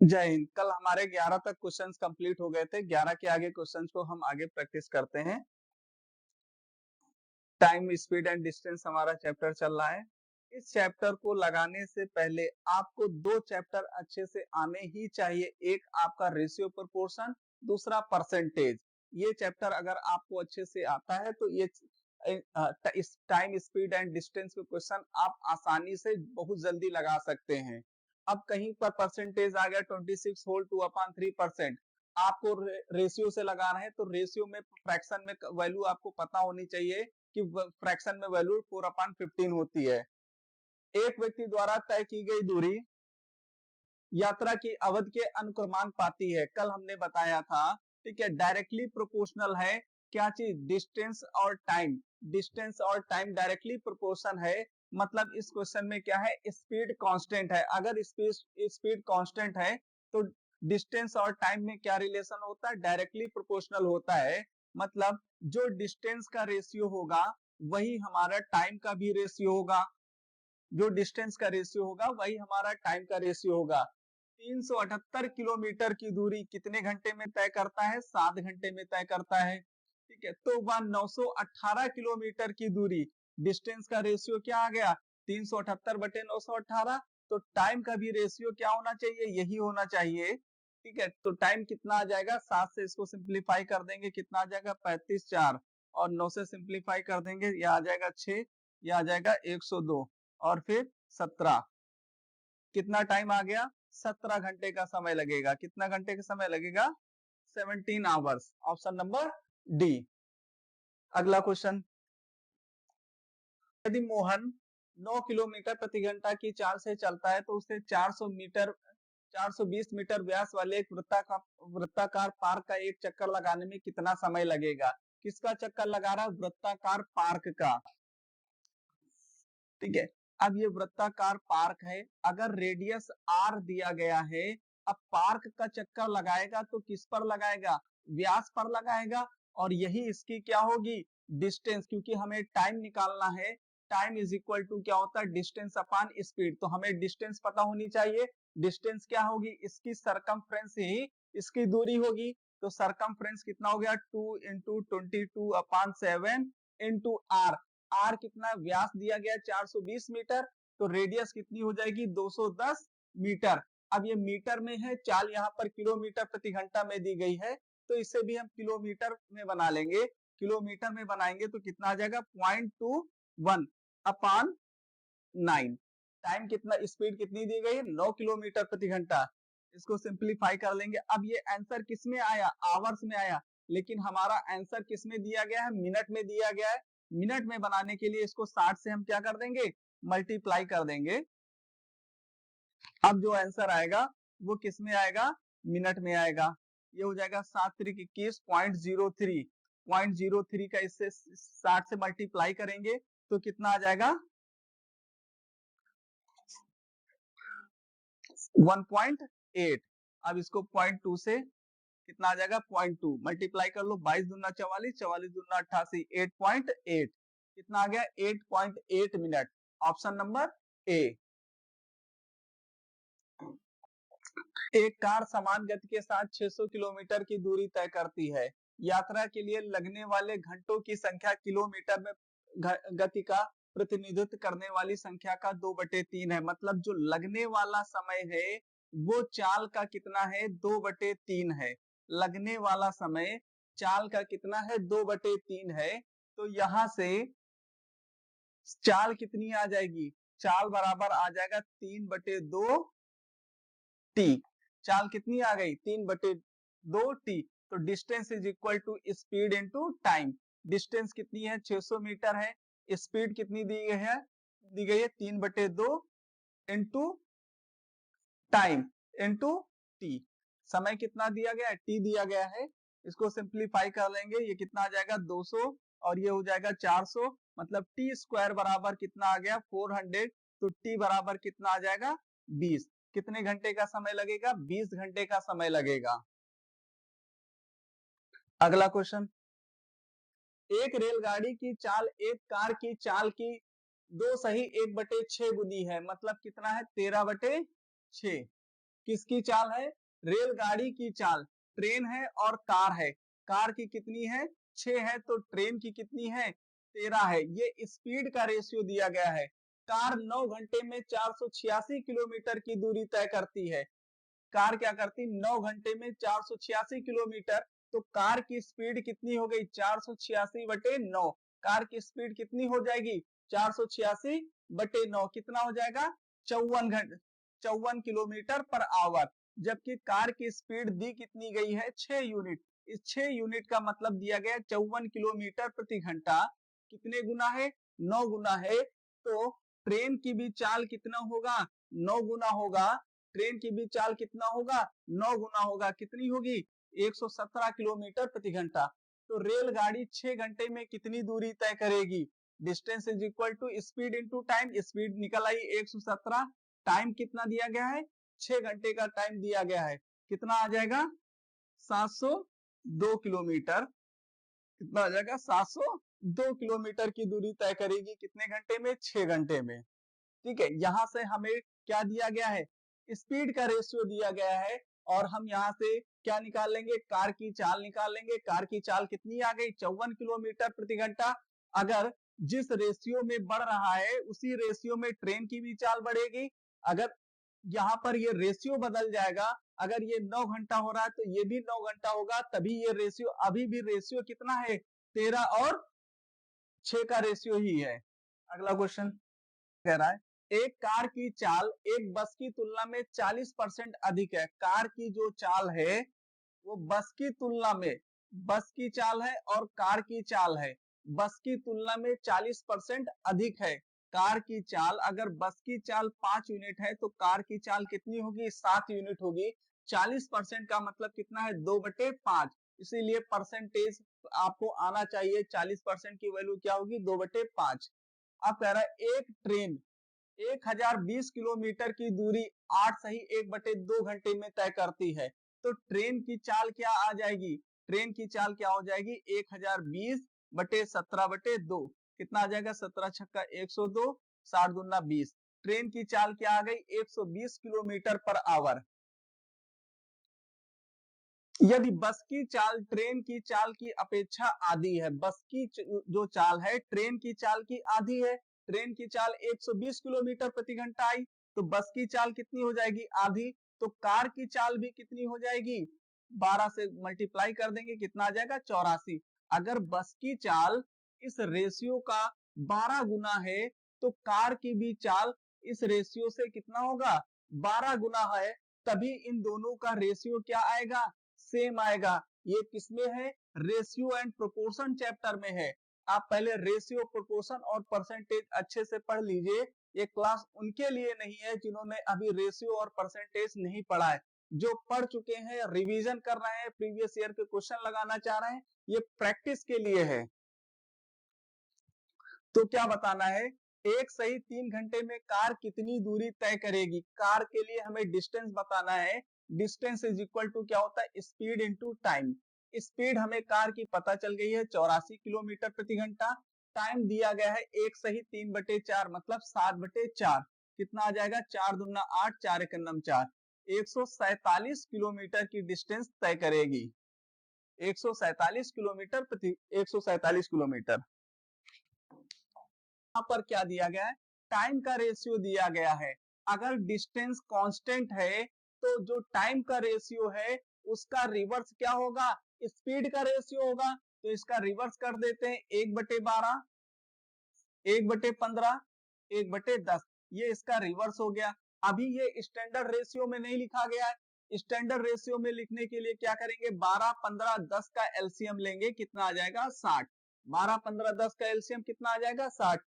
जय हिंद। कल हमारे 11 तक क्वेश्चंस कंप्लीट हो गए थे। 11 के आगे क्वेश्चंस को हम आगे प्रैक्टिस करते हैं। टाइम, स्पीड एंड डिस्टेंस हमारा चैप्टर चल रहा है। इस चैप्टर को लगाने से पहले आपको दो चैप्टर अच्छे से आने ही चाहिए। एक आपका रेशियो प्रोपोर्शन, दूसरा परसेंटेज। ये चैप्टर अगर आपको अच्छे से आता है तो ये इस टाइम, स्पीड एंड डिस्टेंस के क्वेश्चन आप आसानी से बहुत जल्दी लगा सकते हैं। अब कहीं पर परसेंटेज आ गया 26 होल 2/3%, आपको रेशियो से लगा रहे हैं तो रेशियो में, फ्रैक्शन में वैल्यू आपको पता होनी चाहिए कि फ्रैक्शन में वैल्यू 4/15 होती है। एक व्यक्ति द्वारा तय की गई दूरी यात्रा की अवधि के अनुक्रमांक पाती है। कल हमने बताया था, ठीक है, डायरेक्टली प्रोपोर्शनल है। क्या चीज? डिस्टेंस और टाइम। डिस्टेंस और टाइम डायरेक्टली प्रोपोर्शन है। मतलब इस क्वेश्चन में क्या है? स्पीड कांस्टेंट है। अगर स्पीड कांस्टेंट है तो डिस्टेंस और टाइम में क्या रिलेशन होता है? डायरेक्टली प्रोपोर्शनल होता है। मतलब जो डिस्टेंस का रेशियो होगा वही हमारा टाइम का भी रेशियो होगा। जो डिस्टेंस का रेशियो होगा वही हमारा टाइम का रेशियो होगा। 378 किलोमीटर की दूरी कितने घंटे में तय करता है? 7 घंटे में तय करता है। ठीक है, तो वह 918 किलोमीटर की दूरी, डिस्टेंस का रेशियो क्या आ गया? 378/918। तो टाइम का भी रेशियो क्या होना चाहिए? यही होना चाहिए। ठीक है, तो टाइम कितना आ जाएगा? 7 से इसको सिंप्लीफाई कर देंगे, कितना आ जाएगा? 35 4, और 9 से सिंप्लीफाई कर देंगे, यह आ जाएगा 6, यह आ जाएगा 102, और फिर 17। कितना टाइम आ गया? 17 घंटे का समय लगेगा। कितना घंटे का समय लगेगा? 17 आवर्स। Option number D. अगला क्वेश्चन, यदि मोहन 9 किलोमीटर प्रति घंटा की चाल से चलता है तो उसे 420 मीटर व्यास वाले एक वृत्ताकार पार्क का एक चक्कर लगाने में कितना समय लगेगा? किसका चक्कर लगा रहा है? वृत्ताकार पार्क का। ठीक है, अब ये वृत्ताकार पार्क है। अगर रेडियस r दिया गया है, अब पार्क का चक्कर लगाएगा तो किस पर लगाएगा? व्यास पर लगाएगा। और यही इसकी क्या होगी? डिस्टेंस, क्योंकि हमें टाइम निकालना है। टाइम इज इक्वल टू क्या होता है? Distance upon speed. तो हमें डिस्टेंस पता होनी चाहिए। डिस्टेंस क्या होगी? इसकी सरकमफ्रेंस ही इसकी दूरी होगी। तो सरकमफ्रेंस कितना हो गया? 2 इंटू 22/7 इंटू आर। आर कितना? व्यास दिया गया 420 मीटर, तो रेडियस कितनी हो जाएगी? 210 मीटर। अब ये मीटर में है, चाल यहाँ पर किलोमीटर प्रति घंटा में दी गई है, तो इसे भी हम किलोमीटर में बना लेंगे। किलोमीटर में बनाएंगे तो कितना आ जाएगा? 0.21/9। टाइम कितना, स्पीड कितनी दी गई है? 9 किलोमीटर प्रति घंटा। इसको सिंप्लीफाई कर लेंगे। अब ये आंसर किस में आया? आवर्स में आया, लेकिन हमारा आंसर किस में दिया गया है? मिनट में दिया गया है। मिनट में बनाने के लिए इसको 60 से हम क्या कर देंगे? मल्टीप्लाई कर देंगे। अब जो आंसर आएगा वो किस में आएगा? मिनट में आएगा। ये हो जाएगा 7×21 0.03 का इससे 60 से मल्टीप्लाई करेंगे तो कितना आ जाएगा? 1.8। अब इसको 0.2 से कितना आ जाएगा? 0.2 मल्टीप्लाई कर लो, 22 दूना 44, 44 दूना 88, 8.8। कितना आ गया? 8.8 मिनट। Option number A. एक कार समान गति के साथ 600 किलोमीटर की दूरी तय करती है। यात्रा के लिए लगने वाले घंटों की संख्या किलोमीटर में गति का प्रतिनिधित्व करने वाली संख्या का 2/3 है। मतलब जो लगने वाला समय है वो चाल का कितना है? 2/3 है। लगने वाला समय चाल का कितना है? 2/3 है। तो यहां से चाल कितनी आ जाएगी? चाल बराबर आ जाएगा 3/2 टी। चाल कितनी आ गई? 3/2 टी। तो distance is equal to speed into time. Distance कितनी है? 600 मीटर है। स्पीड कितनी दी गई है? 3/2 इंटू टाइम इंटू टी। समय कितना दिया गया है? टी दिया गया है। इसको सिंप्लीफाई कर लेंगे, ये कितना आ जाएगा? 200, और ये हो जाएगा 400। मतलब टी स्क्वायर बराबर कितना आ गया? 400। तो टी बराबर कितना आ जाएगा? 20। कितने घंटे का समय लगेगा? 20 घंटे का समय लगेगा। अगला क्वेश्चन, एक रेलगाड़ी की चाल एक कार की चाल की 2 सही 1/6 गुनी है। मतलब कितना है? 13/6। 6। किसकी चाल है? रेलगाड़ी की चाल। ट्रेन है और कार है। कार की कितनी है? 6 है, तो ट्रेन की कितनी है? 13 है। ये स्पीड का रेशियो दिया गया है। कार 9 घंटे में 486 किलोमीटर की दूरी तय करती है। कार क्या करती? 9 घंटे में 486 किलोमीटर। तो कार की स्पीड कितनी हो गई? 486/9। कार की स्पीड कितनी हो जाएगी? 486/9 कितना हो जाएगा? 54 किलोमीटर पर आवर। जबकि कार की स्पीड दी कितनी गई है? 6 यूनिट। इस 6 यूनिट का मतलब दिया गया 54 किलोमीटर प्रति घंटा। कितने गुना है? 9 गुना है। तो ट्रेन की भी चाल कितना होगा? 9 गुना होगा। ट्रेन की भी चाल कितना होगा? 9 गुना होगा। कितनी होगी? 117 किलोमीटर प्रति घंटा। तो रेलगाड़ी 6 घंटे में कितनी दूरी तय करेगी? Distance is equal to speed into time. Speed निकल आई 117। टाइम कितना दिया गया है? 6 घंटे का टाइम दिया गया है। कितना आ जाएगा? 702 किलोमीटर। कितना आ जाएगा? 702 किलोमीटर की दूरी तय करेगी। कितने घंटे में? 6 घंटे में। ठीक है, यहां से हमें क्या दिया गया है? स्पीड का रेशियो दिया गया है। और हम यहाँ से क्या निकाल लेंगे? कार की चाल निकाल लेंगे। कार की चाल कितनी आ गई? 54 किलोमीटर प्रति घंटा। अगर जिस रेशियो में बढ़ रहा है उसी रेशियो में ट्रेन की भी चाल बढ़ेगी। अगर यहाँ पर ये रेशियो बदल जाएगा, अगर ये 9 घंटा हो रहा है तो ये भी 9 घंटा होगा, तभी ये रेशियो। अभी भी रेशियो कितना है? 13 और 6 का रेशियो ही है। अगला क्वेश्चन कह रहा है एक कार की चाल एक बस की तुलना में 40% अधिक है। कार की जो चाल है वो बस की तुलना में, बस की चाल है और कार की चाल है, बस की तुलना में 40% अधिक है। कार की चाल, अगर बस की चाल 5 यूनिट है तो कार की चाल कितनी होगी? 7 यूनिट होगी। 40% का मतलब कितना है? 2/5। इसीलिए परसेंटेज आपको आना चाहिए। 40% की वैल्यू क्या होगी? 2/5। अब कह रहा है एक ट्रेन 1020 किलोमीटर की दूरी 8 सही 1/2 घंटे में तय करती है। तो ट्रेन की चाल क्या आ जाएगी? ट्रेन की चाल क्या हो जाएगी? 1020/17/2। कितना आ जाएगा? 17 छक्का 102, 60 दूना 20। ट्रेन की चाल क्या आ गई? 120 किलोमीटर पर आवर। यदि बस की चाल ट्रेन की चाल की अपेक्षा आधी है, बस की जो चाल है ट्रेन की चाल की आधी है। ट्रेन की चाल 120 किलोमीटर प्रति घंटा आई, तो बस की चाल कितनी हो जाएगी? आधी। तो कार की चाल भी कितनी हो जाएगी? 12 से मल्टीप्लाई कर देंगे, कितना आ जाएगा? 84। अगर बस की चाल इस रेशियो का 12 गुना है तो कार की भी चाल इस रेशियो से कितना होगा? 12 गुना है। तभी इन दोनों का रेशियो क्या आएगा? सेम आएगा। ये किसमें है? रेशियो एंड प्रोपोर्शन चैप्टर में है। आप पहले रेशियो, प्रोपोर्शन और परसेंटेज अच्छे से पढ़ लीजिए। ये क्लास उनके लिए नहीं है जिन्होंने अभी रेशियो और परसेंटेज नहीं पढ़ा है। जो पढ़ चुके हैं, रिवीजन कर रहे हैं, प्रीवियस ईयर के क्वेश्चन लगाना चाह रहे हैं, ये प्रैक्टिस के लिए है। तो क्या बताना है? एक सही 3 घंटे में कार कितनी दूरी तय करेगी? कार के लिए हमें डिस्टेंस बताना है। डिस्टेंस इज इक्वल टू क्या होता है? Speed into time. स्पीड हमें कार की पता चल गई है 84 किलोमीटर प्रति घंटा। टाइम दिया गया है एक सही 3/4 मतलब 7/4। कितना आ जाएगा? 4 दूना 8, 4 एक 4। 147 किलोमीटर की डिस्टेंस तय करेगी। 147 किलोमीटर प्रति 147 किलोमीटर। यहाँ पर क्या दिया गया है? टाइम का रेशियो दिया गया है। अगर डिस्टेंस कांस्टेंट है तो जो टाइम का रेशियो है उसका रिवर्स क्या होगा? स्पीड का रेशियो होगा। तो इसका रिवर्स कर देते हैं। 1/12, 1/15, 1/10। ये इसका रिवर्स हो गया। अभी ये स्टैंडर्ड रेशियो में नहीं लिखा गया है। स्टैंडर्ड रेशियो में लिखने के लिए क्या करेंगे? 12, 15, 10 का एलसीएम लेंगे। कितना आ जाएगा? 60। 12, 15, 10 का एलसीएम कितना आ जाएगा? 60।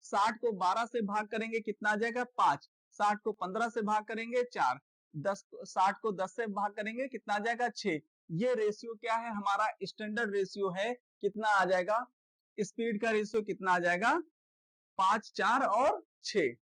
60 को 12 से भाग करेंगे, कितना आ जाएगा? 5। 60 को 15 से भाग करेंगे, 4। 60 को 10 से भाग करेंगे, कितना आ जाएगा? 6। ये रेशियो क्या है? हमारा स्टैंडर्ड रेशियो है। कितना आ जाएगा? स्पीड का रेशियो कितना आ जाएगा? 5, 4 और 6।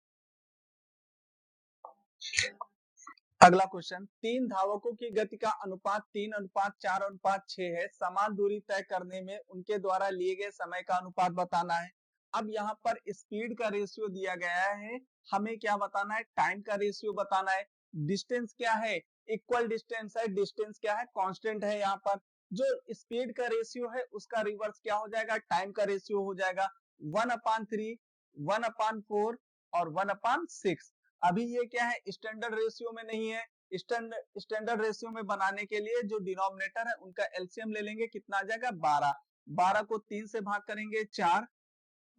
अगला क्वेश्चन, 3 धावकों की गति का अनुपात 3:4:6 है। समान दूरी तय करने में उनके द्वारा लिए गए समय का अनुपात बताना है। अब यहाँ पर स्पीड का रेशियो दिया गया है, हमें क्या बताना है, टाइम का रेशियो बताना है। डिस्टेंस क्या है, इक्वल डिस्टेंस है, डिस्टेंस क्या है, कांस्टेंट है। यहाँ पर जो स्पीड का रेशियो है उसका रिवर्स क्या हो जाएगा, टाइम का रेशियो हो जाएगा 1/3, 1/4 और 1/6। अभी ये क्या है, स्टैंडर्ड रेशियो में नहीं है। स्टैंडर्ड रेशियो में बनाने के लिए जो डिनोमिनेटर है उनका एलसीएम ले लेंगे, कितना आ जाएगा 12। 12 को 3 से भाग करेंगे 4,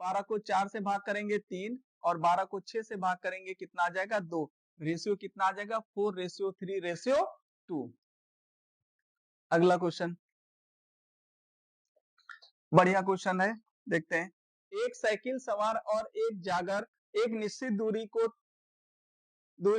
12 को 4 से भाग करेंगे 3 और 12 को 6 से भाग करेंगे कितना आ जाएगा 2। रेशियो कितना आ जाएगा 4:3:2। अगला क्वेश्चन, बढ़िया क्वेश्चन है, देखते हैं। एक साइकिल सवार और एक जागर एक निश्चित दूरी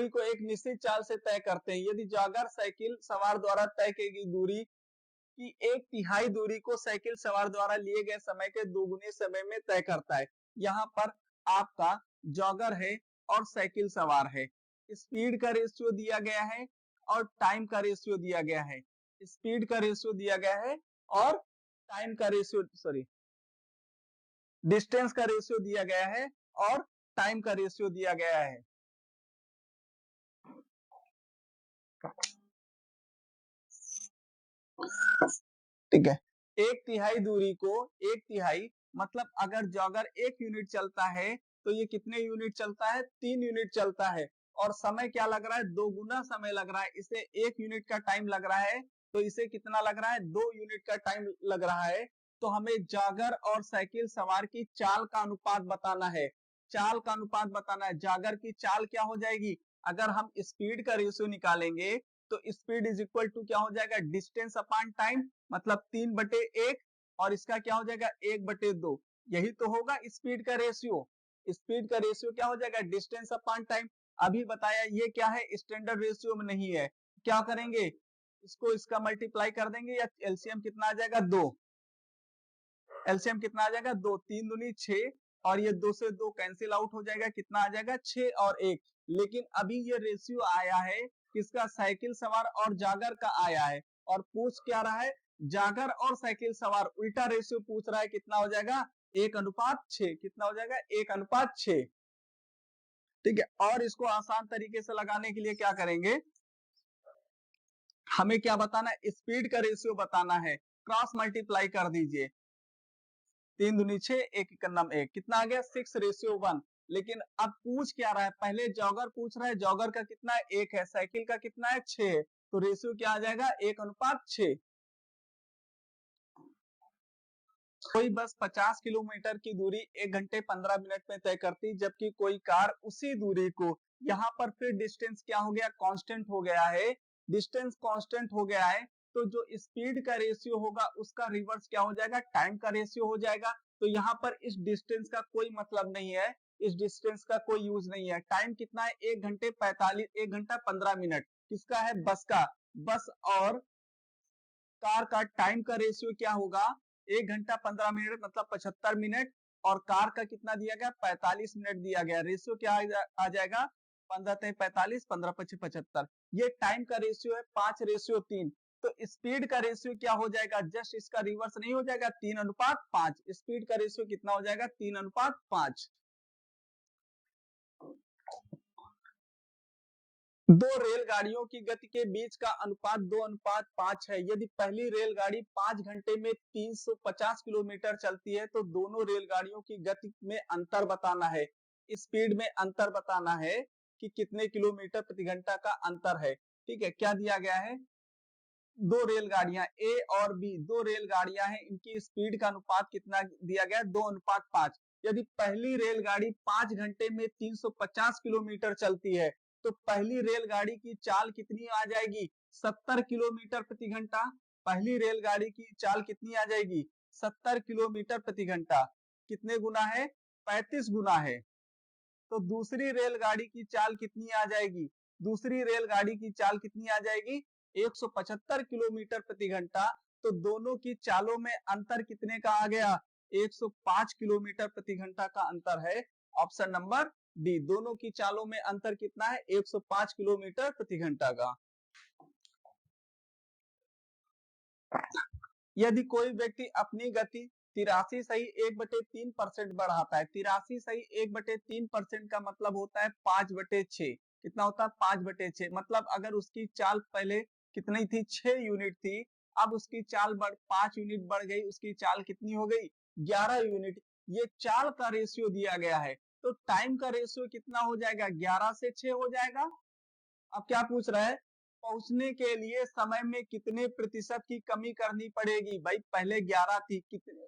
को एक निश्चित चाल से तय करते हैं। यदि जागर साइकिल सवार द्वारा तय की गई दूरी की 1/3 दूरी को साइकिल सवार द्वारा लिए गए समय के दोगुने समय में तय करता है। यहाँ पर आपका जॉगर है और साइकिल सवार है। स्पीड का रेशियो दिया गया है और टाइम का रेशियो दिया गया है। स्पीड का रेशियो दिया गया है और टाइम का रेशियो, सॉरी, डिस्टेंस का रेशियो दिया गया है और टाइम का रेशियो दिया गया है। ठीक है, 1/3 दूरी को 1/3 मतलब अगर जॉगर 1 यूनिट चलता है तो ये कितने यूनिट चलता है, 3 यूनिट चलता है। और समय क्या लग रहा है, 2 गुना समय लग रहा है। इसे 1 यूनिट का टाइम लग रहा है तो इसे कितना लग रहा है, 2 यूनिट का टाइम लग रहा है। तो हमें जागर और साइकिल सवार की चाल का अनुपात बताना है। चाल का अनुपात बताना है। जागर की चाल क्या हो जाएगी, अगर हम स्पीड का रेशियो निकालेंगे तो स्पीड इज इक्वल टू क्या हो जाएगा, डिस्टेंस अपॉन टाइम, मतलब 3/1 और इसका क्या हो जाएगा 1/2। यही तो होगा स्पीड का रेशियो। स्पीड का रेशियो क्या हो जाएगा, डिस्टेंस अपॉन टाइम। अभी बताया ये क्या है, स्टैंडर्ड रेशियो में नहीं है। क्या करेंगे, इसको इसका मल्टीप्लाई कर देंगे या एलसीएम कितना आ जाएगा 2। एलसीएम कितना आ जाएगा 2, 3 दूनी 6 और ये 2 से 2 कैंसिल आउट हो जाएगा, कितना आ जाएगा 6 और 1। लेकिन अभी ये रेशियो आया है किसका, साइकिल सवार और जागर का आया है। और पूछ क्या रहा है, जागर और साइकिल सवार, उल्टा रेशियो पूछ रहा है, कितना हो जाएगा 1/6। कितना हो जाएगा 1/6। ठीक है, और इसको आसान तरीके से लगाने के लिए क्या करेंगे, हमें क्या बताना है, स्पीड का रेशियो बताना है। क्रॉस मल्टीप्लाई कर दीजिए, 3 दूनी 6, 1 1 नम 1, कितना आ गया 6:1। लेकिन अब पूछ क्या रहा है, पहले जॉगर पूछ रहा है, जॉगर का कितना है 1 है, साइकिल का कितना है 6 है, तो रेशियो क्या आ जाएगा 1/6। कोई बस 50 किलोमीटर की दूरी 1 घंटे 15 मिनट में तय करती, जबकि कोई कार उसी दूरी को, यहाँ पर फिर डिस्टेंस क्या हो गया, कांस्टेंट हो गया है। डिस्टेंस कांस्टेंट हो गया है तो जो स्पीड का रेशियो होगा उसका रिवर्स क्या हो जाएगा, टाइम का रेशियो हो जाएगा। तो यहाँ पर इस डिस्टेंस का कोई मतलब नहीं है, इस डिस्टेंस का कोई यूज नहीं है। टाइम कितना है 1 घंटा 15 मिनट, किसका है, बस का। बस और कार का टाइम का रेशियो क्या होगा, 1 घंटा 15 मिनट मतलब 75 मिनट, और कार का कितना दिया गया 45 मिनट दिया गया। रेशियो क्या आ जाएगा, 15×45, 15×5 = 75। ये टाइम का रेशियो है 5:3। तो स्पीड का रेशियो क्या हो जाएगा, जस्ट इसका रिवर्स नहीं हो जाएगा, 3:5। स्पीड का रेशियो कितना हो जाएगा 3:5। दो रेलगाड़ियों की गति के बीच का अनुपात 2:5 है। यदि पहली रेलगाड़ी 5 घंटे में 350 किलोमीटर चलती है तो दोनों रेलगाड़ियों की गति में अंतर बताना है। स्पीड में अंतर बताना है कि कितने किलोमीटर प्रति घंटा का अंतर है। ठीक है, क्या दिया गया है, दो रेलगाड़ियां ए और बी, दो रेलगाड़ियां हैं, इनकी स्पीड का अनुपात कितना दिया गया 2:5। यदि पहली रेलगाड़ी 5 घंटे में 350 किलोमीटर चलती है तो पहली रेलगाड़ी की चाल कितनी आ जाएगी, 70 किलोमीटर प्रति घंटा। पहली रेलगाड़ी की चाल कितनी आ जाएगी, 70 किलोमीटर प्रति घंटा। कितने गुना है, 35 गुना है। तो दूसरी रेलगाड़ी की चाल कितनी आ जाएगी, दूसरी रेलगाड़ी की चाल कितनी आ जाएगी 175 किलोमीटर प्रति घंटा। तो दोनों की चालों में अंतर कितने का आ गया, 105 किलोमीटर प्रति घंटा का अंतर है। ऑप्शन नंबर डी, दोनों की चालों में अंतर कितना है 105 किलोमीटर प्रति घंटा का। यदि कोई व्यक्ति अपनी गति 83 सही 1/3% बढ़ाता है। 83 सही 1/3% का मतलब होता है 5/6। कितना होता है? 5/6। मतलब अगर उसकी चाल पहले कितनी थी? 6 यूनिट थी, अब उसकी चाल 5 यूनिट बढ़ गई, उसकी चाल कितनी हो गई? 11 यूनिट। ये चाल का रेशियो दिया गया है, तो टाइम का रेशियो कितना हो जाएगा? 11 से 6 हो जाएगा। अब क्या पूछ रहा है? पहुंचने के लिए समय में कितने प्रतिशत की कमी करनी पड़ेगी? भाई पहले 11 थी,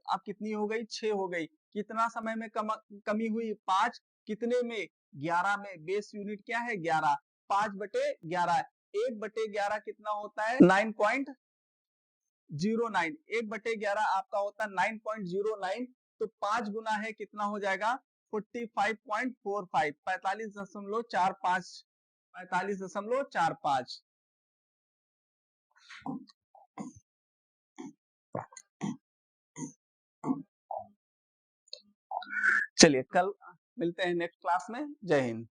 अब कितनी हो गई? 6 हो गई। कितना समय में कमी हुई? 5। कितने में? 11 में। बेस यूनिट क्या है? 11। 5/11। 1/11 कितना होता है? 9.09। 1/11 आपका होता है 9.09। तो 5 गुना है, कितना हो जाएगा? 45.45। 45.45। 45.45। चलिए कल मिलते हैं नेक्स्ट क्लास में। जय हिंद।